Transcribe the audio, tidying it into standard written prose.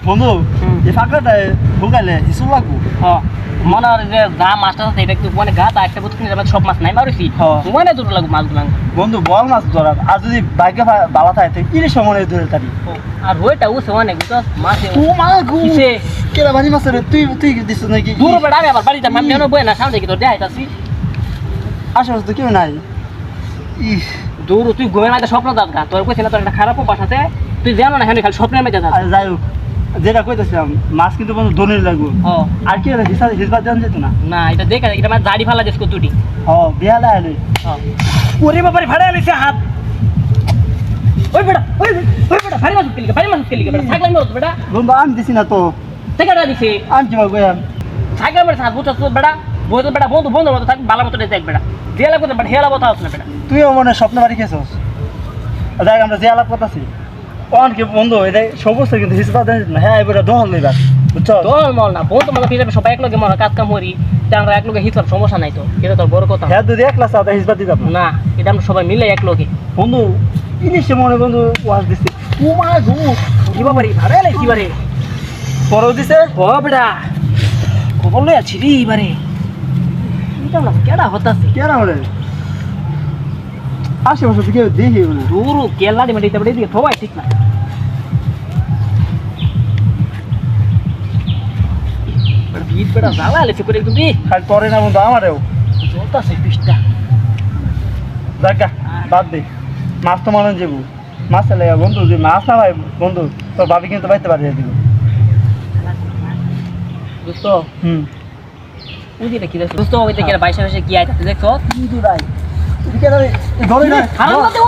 বন্ধু এই ফাঁকাটায় ঢুকাইলে হিসু লাগবো। হ্যাঁ মনে হয় যে যা মাছটা আছে এটা একটু মানে গাতা একটা বুঝতে সব মাছ নাই মারুছি হ্যাঁ। মনে দুটো লাগবে মাছগুলো বন্ধু বল মাছ ধরা আর যদি ভাগ্য ভালো থাকে তো ইলিশ মনে ধরে তারি। আর ওইটা উঠছে অনেক বুঝছো মাছ ও মা গো কিসে কেলা বানি মাছ রে তুই তুই দিছ নাকি? দূর বেড়া আমি আবার বাড়িতে আমি জানো বই না সামনে কি তোর দেখাইতাছি আশেপাশে তো কেউ নাই। ইস দূর তুই ঘুমের মাঝে স্বপ্ন দাস গা তোর কইছিল তোর একটা খারাপ অভ্যাস আছে তুই জানো না খালি স্বপ্নের মধ্যে যাস। আর যাই হোক যেটা কইতেছিলাম মাছ কিন্তু বন্ধু ধনির লাগবো। ও আর কি হলো হিসবা দেন যেত না? না এটা দেখা এটা মানে জাড়ি ফালা দিস কতটি হ বিয়ালে আইলি। ওরে বাবারে ভাড়া আলিছে হাত ওই বেটা ওই বেটা ভারী মাছ খেলি বেটা থাকলাম না বেটা বন্ধু আমি দিছি না তো টাকাটা দিছে আমি কি বলবো থাকলাম বেটা হাত বুঝছ বেটা বন্ধু বেটা বন্ধুর মতো থাক ভালো মতো দেখ বেটা দেয়া লাগবে বেটা হেলা কথা হচ্ছে না বেটা তুইও মনে স্বপ্ন বাড়ি খেয়েছস। দেখ আমরা যে আলাপ করতেছি অন কি বন্ধু এটা সমস্ত কিন্তু হিসবা দেন না। হ্যাঁ এবারে দহল নেবা বুঝছো? তোর মল না বন্ধু মানে ফিরে সবাই এক লগে মনে কাজ কাম করি আমরা এক লগে হিসাব সমস্যা নাই তো এটা তোর বড় কথা হ্যাঁ যদি একলা চাও হিসবা দিতাম না। না এটা আমরা সবাই মিলে এক লগে বন্ধু ইলিশে মনে বন্ধু ওয়াজ দিচ্ছে। ও মা গো কি বাবারে ভাড়া আলাইছি বারে পরেও দিছে। ও বেটা খবর লই আছি রে এবারে এটা না কেডা হতাছে কেন বলে আশেপাশে থেকে দেখি বলে দূর কেলা দে মানে এটা দিকে সবাই ঠিক না গীত বেটা জ্বালা আলেছে করে একদম রে খালি পরে না বন্ধু আমারেও জলতাছে পিসটা দেখা বাদ দে মাছ তো মনে যাবো মাছ চালে বন্ধু যে মাছ না ভাই বন্ধু তোর ভাবি কিন্তু পাইতে পারে দিব দোস্ত হুম বুঝিটা কি দেখছ দোস্ত ওই থেকে বাইশে বাইশে কি আইতাছে দেখছ কিন্তু রাই এদিকে ধরে ধরে না হারাম না দেব